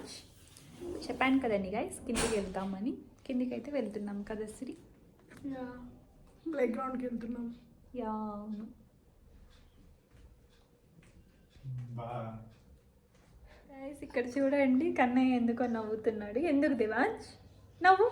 దేవాంశ్? చెప్పాను కదండి గైస్ కిందికి వెళ్తామని. కిందికి అయితే వెళ్తున్నాం కదా శ్రీ? ప్లే గ్రౌండ్కి వెళ్తున్నాం. యా అవును. గైస్ ఇక్కడ చూడండి కన్నయ్య ఎందుకో నవ్వుతున్నాడు. ఎందుకు దేవాంశ్ నవ్వు?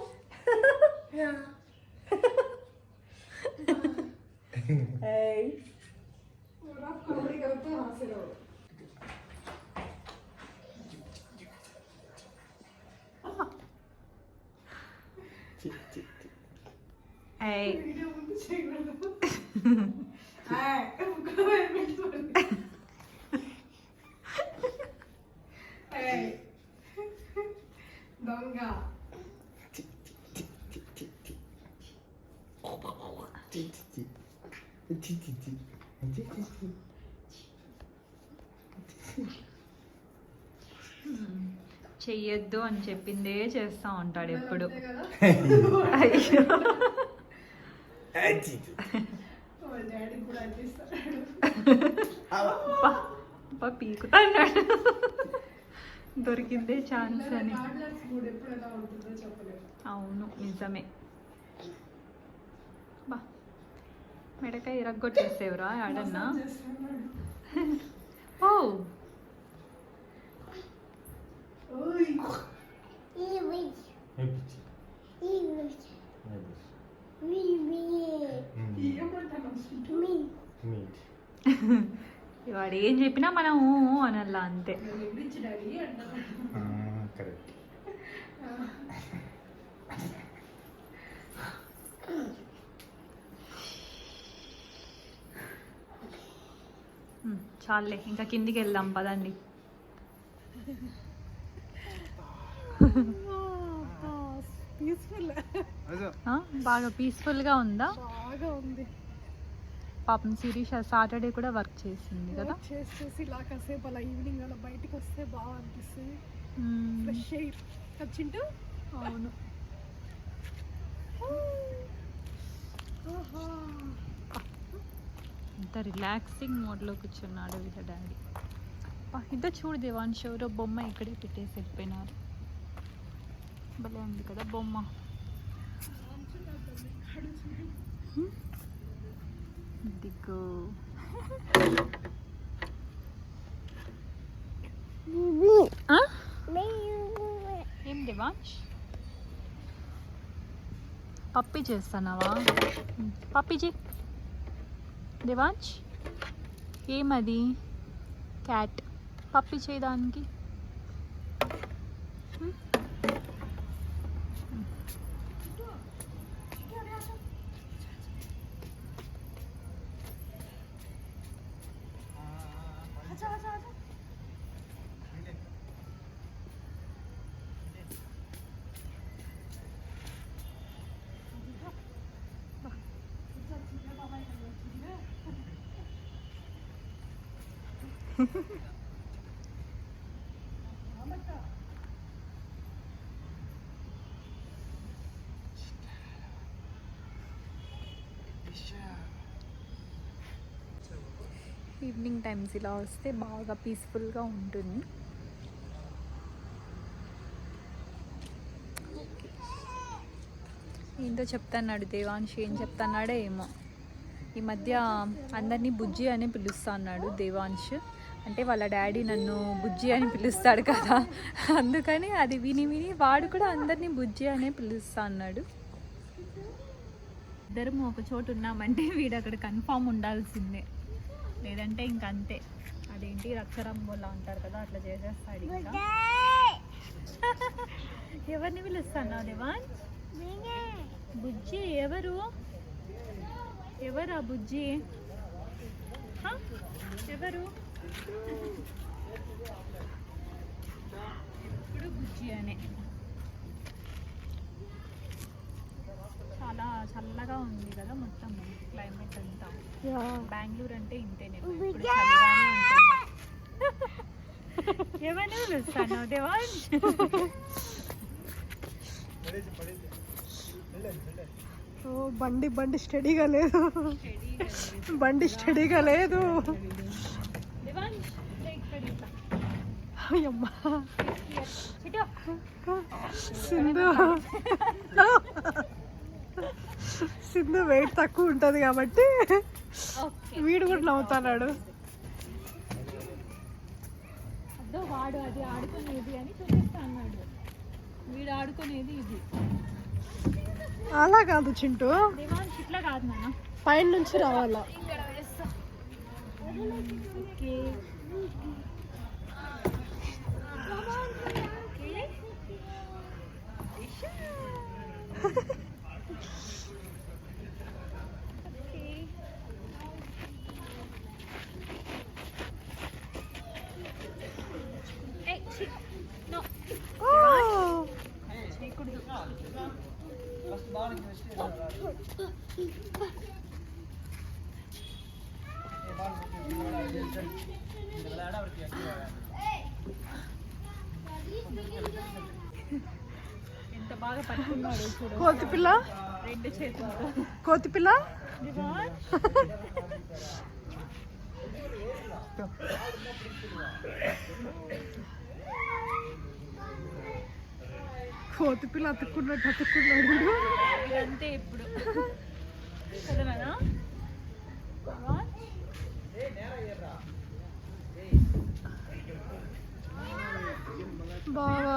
దొంగ చెయ్యొద్దు అని చెప్పిందే చేస్తా ఉంటాడు ఎప్పుడు. పీకుతా అన్నాడు. దొరికిందే ఛాన్స్ అని. అవును నిజమే. బా మెడకాయ ఇరగ్గొట్టేసేవరా ఆడన్నా? ఓ వాడు ఏం చెప్పినా మనం అనల్లా అంతే. చాలే ఇంకా కిందికి వెళ్దాం పదండి. బాగా పీస్ఫుల్గా ఉందా? బాగా ఉంది. పాపం శిరీష సాటర్డే కూడా వర్క్ చేసింది కదా. చేసి ఇలా కాసేపు అలా ఈవినింగ్ అలా బయటకు వస్తే బాగా అనిపిస్తుంది. ఫ్రెష్ ఎయిర్ వచ్చింటూ. అవును. ఇంత రిలాక్సింగ్ మోడ్లో కూర్చున్నాడు వీళ్ళ డాడీ. ఇద్దరు చూడు దేవాంశ్ ఎవరో బొమ్మ ఇక్కడే పెట్టేసి వెళ్ళిపోయినారు. భలే ఉంది కదా బొమ్మ. దిగ్గు ఏం దేవాంశ్ పప్పి చేస్తానావా? పప్పిజీ దేవాంశ్ ఏమది? క్యాట్ పప్పి చేయడానికి. ఈవినింగ్ టైమ్స్ ఇలా వస్తే బాగా పీస్ఫుల్గా ఉంటుంది. ఏంటో చెప్తున్నాడు దేవాంశ్. ఏం చెప్తున్నాడో ఏమో. ఈ మధ్య అందరినీ బుజ్జి అని పిలుస్తా అన్నాడు దేవాంశ్. అంటే వాళ్ళ డాడీ నన్ను బుజ్జి అని పిలుస్తాడు కదా, అందుకని అది విని వాడు కూడా అందరినీ బుజ్జి అనే పిలుస్తా అన్నాడు. ఇద్దరం ఒక చోటు ఉన్నామంటే వీడు అక్కడ కన్ఫామ్ ఉండాల్సిందే, లేదంటే ఇంక అంతే. అదేంటి రక్షరంబోలా అంటారు కదా, అట్లా చేసేస్తాడు. ఇంకా ఎవరిని పిలుస్తున్నావు దేవాన్? బుజ్జి ఎవరు? ఎవరా బుజ్జి? ఎవరు? ఎప్పుడు బుజ్జి అనే. చాలా చల్లగా ఉంది కదా మొత్తం క్లైమేట్ అంతా. బెంగళూరు అంటే ఇంతేనే, ఇప్పుడు చల్లగానే ఉంటుంది. ఎవరిని పిలుస్తాను దేవాన్? బండి స్టడీగా లేదు. బండి స్టడీగా లేదు. అమ్మా సింధు సింధు వెయిట్ తక్కువ ఉంటుంది కాబట్టి వీడు కూడా నవ్వుతున్నాడు. అదో వాడు అది ఆడుకునేది అని చూపిస్తా అన్నాడు. వీడు ఆడుకునేది ఇది. అలా కాదు చింటూ, దేవాన్ష్ ఇట్లా కాదు నాన్న, పైన నుంచి రావాలా. ఓకే ఎంత బాగా పట్టుకున్నాడు చూడు. కోతి పిల్ల, రెండు చేతులతో. కోతి పిల్ల. కోతి పిల్ల అతుక్కున్నాడు. ఇదంతే ఇప్పుడు కదనా. బావా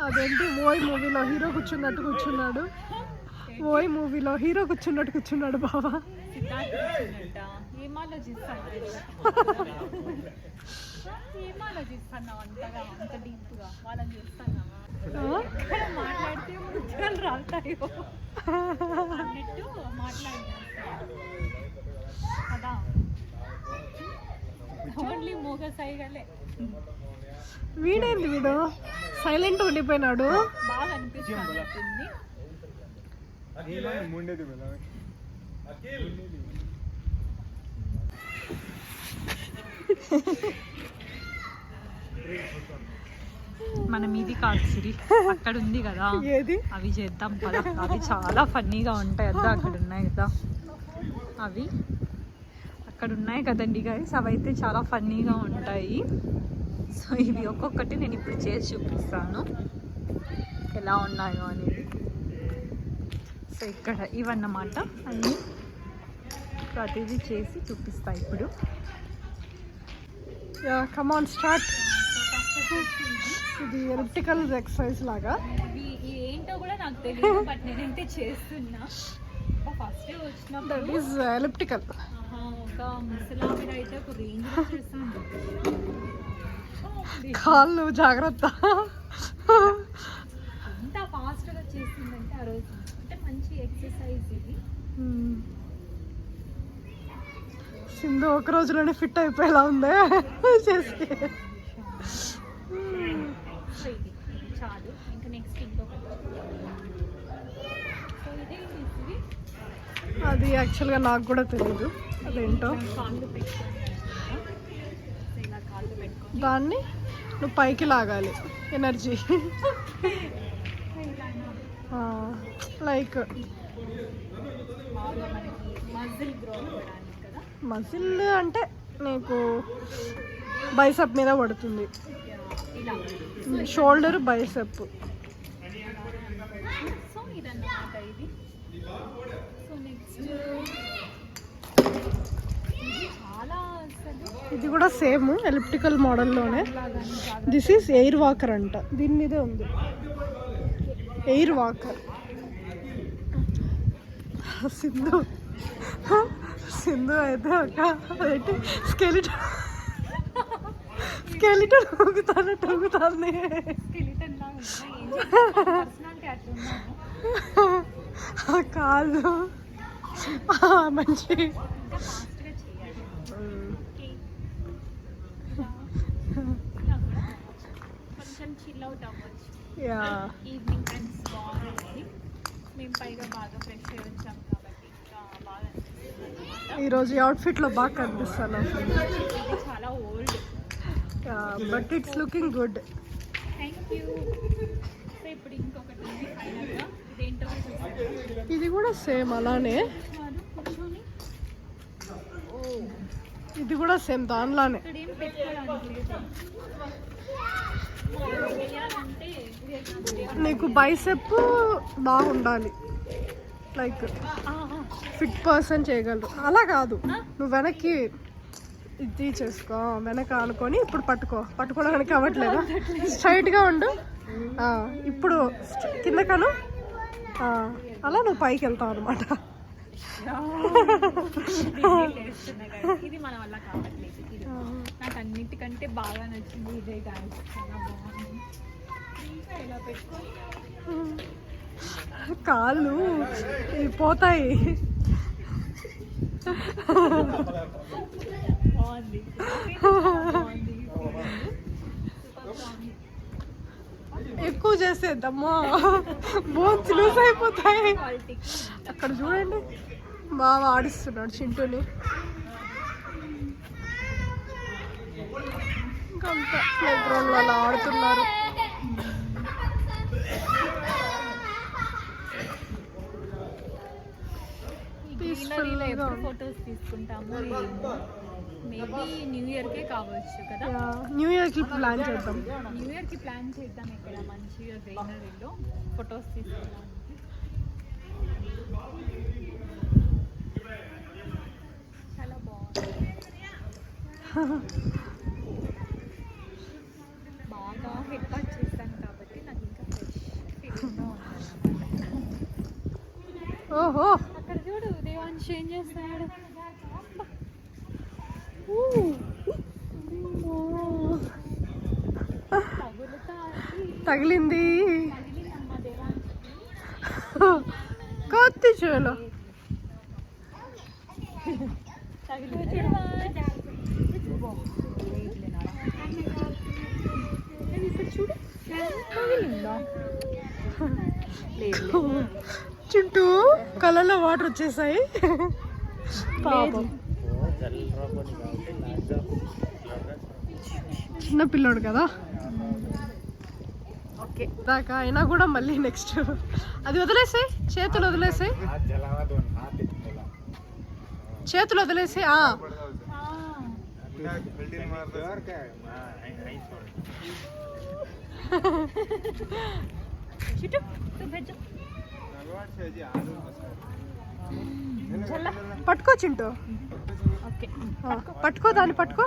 అదేంటి ఓయ్ మూవీలో హీరో కూర్చున్నాడు. ఓయ్ మూవీలో హీరో కూర్చున్నాడు బావా. ఏం ఆలోచిస్తున్నావు అంతగా, అంత డీప్గా వాళ్ళని చూస్తున్నావా? మాట్లాడితే ముత్యాలు రాలుతాయో అన్నట్టు మాట్లాడుతున్నా కదా. ఓన్లీ మూగ సైగలే. వీడేంది వీడు సైలెంట్ ఉండిపోయినాడు. బాగా అనిపిస్తుంది. మనం ఇది కాదు సిరి, అక్కడ ఉంది కదా ఏది, అవి చేద్దాం కదా. అవి చాలా ఫన్నీగా ఉంటాయి కదా, అక్కడ ఉన్నాయి కదా అవి, అక్కడ ఉన్నాయి కదండి గైస్, అవి అయితే చాలా ఫన్నీగా ఉంటాయి. సో ఇవి ఒక్కొక్కటి నేను ఇప్పుడు చేసి చూపిస్తాను ఎలా ఉన్నాయో అనేది. సో ఇక్కడ ఇవన్నమాట అన్నీ, ప్రతిదీ చేసి చూపిస్తా ఇప్పుడు. Come on start. ఇది ఎలిప్టికల్ ఎక్సర్సైజ్ లాగా. ఇవి ఏంటో కూడా నాకు తెలియదు, బట్ నేనైతే చేస్తున్నా. ఫస్ట్ వచ్చినప్పుడు దట్ ఈస్ ఎలిప్టికల్. ఒక ముసలామిడ అయితే ఒక రేంజ్ చేస్తాను. కాళ్ళు జాగ్రత్త. ఎంత ఫాస్ట్గా చేసిందంటే ఆ రోజు, అంటే మంచి ఎక్సర్సైజ్ ఇది. సింధు ఒక రోజులోనే ఫిట్ అయిపోయేలా ఉందే చేసి. చాలు, ఇంకా నెక్స్ట్ ఇంకొకటి. సో ఇదేంటి, అది యాక్చువల్గా నాకు కూడా తెలియదు అదేంటో. కాళ్ళు పెట్టుకొని ఇలా కాళ్ళు పెట్టుకొని దాన్ని నువ్వు పైకి లాగాలి, ఎనర్జీ లైక్ మజిల్ గ్రో అవ్వడానికి కదా. మజిల్ అంటే నీకు బైసెప్ మీద పడుతుంది, ఇలా షోల్డర్ బైసెప్. సో ఇదన్నమాట ఇది. సో నెక్స్ట్ ఇది చాలా అసలు ఇది కూడా సేమ్ ఎలిప్టికల్ మోడల్లోనే. దిస్ ఈస్ ఎయిర్ వాకర్ అంట, దీని మీదే ఉంది ఎయిర్ వాకర్. సింధు అయితే ఒక స్కెలిటన్ ఊగుతుంది. స్కెలిటన్ లాగా ఉంది. ఏం చేస్తాం, పర్సనాలిటీ అట్లా ఉన్నాను. కాదు మంచి ఇంకా ఫాస్ట్గా చేయాలి. ఓకే, కొంచెం చిల్ అవుట్ అవ్వచ్చు. ఈవినింగ్ టైమ్స్ బాగుంటుంది. మేము పైగా బాగా ఫ్రెష్ అయ్యి వచ్చాం కాబట్టి ఇంకా బాగా అనిపిస్తుంది. ఈరోజు అవుట్ఫిట్లో బాగా కనిపిస్తాను. ఇది చాలా old, but it's looking good. Thank you. So ఇప్పుడు ఇంకొకటి ఉంది ఫైనల్గా, ఇదేంటో చూసాను. ఇది కూడా సేమ్ అలానే, కూర్చొని ఇది కూడా సేమ్ దానిలానే. ఇక్కడ ఏం పెట్టుకోవడానికి లేదు. నీకు బైసెప్ బాగుండాలి, లైక్ ఫిట్ పర్సన్ చేయగలరు. అలా కాదు, నువ్వు వెనక్కి ఇది చేసుకో, వెనక అనుకొని ఇప్పుడు పట్టుకోవడానికి అవ్వట్లేదా? స్ట్రైట్గా ఉండు. ఇప్పుడు కిందకను, అలా నువ్వు పైకి వెళ్తావు అనమాట. ఇది మన వల్ల కావట్లేదు. నాకు అన్నిటికంటే బాగా నచ్చింది ఇదే గాయస్, చాలా బాగుంది. ఇలా పెట్టుకొని కాళ్ళు పోతాయి. బాగుంది. ఎక్కువ చేసేద్దమ్మా, బోన్స్ లూజ్ అయిపోతాయి. అక్కడ చూడండి, బాగా ఆడిస్తున్నాడు చింటూని. ఇంకంతా ప్లే గ్రౌండ్ వాళ్ళు ఆడుతున్నారు. గ్రీనరీలో ఎప్పుడు ఫొటోస్ తీసుకుంటాము, మేబీ న్యూ ఇయర్కే కావచ్చు కదా. న్యూ ఇయర్కి ప్లాన్ చేద్దాం. న్యూ ఇయర్కి ప్లాన్ చేద్దాం. ఇక్కడ మంచిగా గ్రీనరీలో ఫొటోస్ తీసుకుంటాం. చాలా బాగుంది. బాగా హెడ్ వాష్ చేస్తాను కాబట్టి నాకు ఇంకా ఫ్రెష్ ఫీలింగ్గా ఉంది. ఓహో, అక్కడ చూడు దేవాన్ష్ ఏం చేస్తాడు. తగిలింది కొత్తి చూడు. చుట్టూ కళ్ళలో వాటర్ వచ్చేసాయి. పాపం చిన్న పిల్లోడు కదా. ఓకే, దాకా అయినా కూడా మళ్ళీ నెక్స్ట్ అది వదిలేసాయి, చేతులు వదిలేసాయి, చేతులు వదిలేసి. పట్టుకో చింటూ, పట్టుకో దాన్ని పట్టుకో.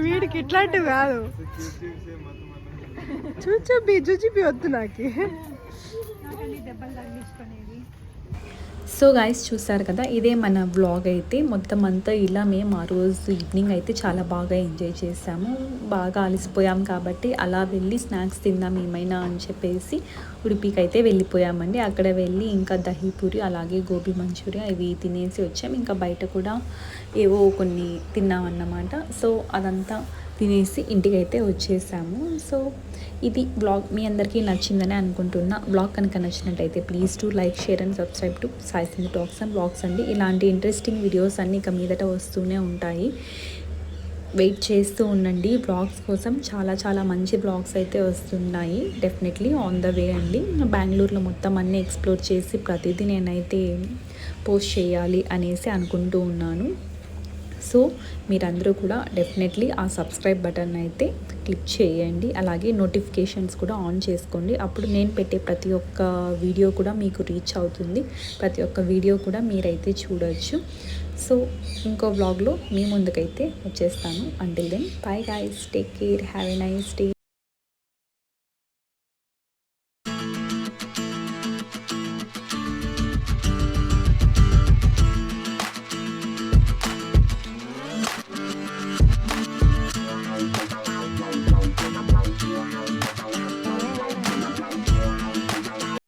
వీడికి ఇట్లాంటివి కాదు, చూచూపి వద్దు నాకు. సో గాయస్ చూసారు కదా, ఇదే మన వ్లాగ్ అయితే. మొత్తం అంతా ఇలా మేము ఆ రోజు ఈవినింగ్ అయితే చాలా బాగా ఎంజాయ్ చేసాము. బాగా అలసిపోయాం కాబట్టి అలా వెళ్ళి స్నాక్స్ తిందాం ఏమైనా అని చెప్పేసి ఉడిపికి అయితే వెళ్ళిపోయామండి. అక్కడ వెళ్ళి ఇంకా దహీపూరి అలాగే గోబీ మంచూరియా ఇవి తినేసి వచ్చాం. ఇంకా బయట కూడా ఏవో కొన్ని తిన్నామన్నమాట. సో అదంతా తినేసి ఇంటికైతే వచ్చేసాము. సో ఇది బ్లాగ్ మీ అందరికీ నచ్చిందని అనుకుంటున్నా. బ్లాగ్ కనుక నచ్చినట్టయితే please to like, share and subscribe to Sai Sindhu talks and blogs అండి. ఇలాంటి ఇంట్రెస్టింగ్ వీడియోస్ అన్నీ ఇక మీదట వస్తూనే ఉంటాయి. వెయిట్ చేస్తూ ఉండండి బ్లాగ్స్ కోసం. చాలా చాలా మంచి బ్లాగ్స్ అయితే వస్తున్నాయి. డెఫినెట్లీ ఆన్ ద వే అండి. బెంగళూరులో మొత్తం అన్నీ ఎక్స్ప్లోర్ చేసి ప్రతిదీ నేనైతే పోస్ట్ చేయాలి అనేసి అనుకుంటూ ఉన్నాను. సో మీరందరూ కూడా డెఫినెట్లీ ఆ సబ్స్క్రైబ్ బటన్ అయితే క్లిక్ చేయండి. అలాగే నోటిఫికేషన్స్ కూడా ఆన్ చేసుకోండి. అప్పుడు నేను పెట్టే ప్రతి ఒక్క వీడియో కూడా మీకు రీచ్ అవుతుంది. ప్రతి ఒక్క వీడియో కూడా మీరైతే చూడవచ్చు. సో ఇంకో వ్లాగ్లో మీ ముందుకైతే వచ్చేస్తాను. Until then bye guys, take care, have a nice day.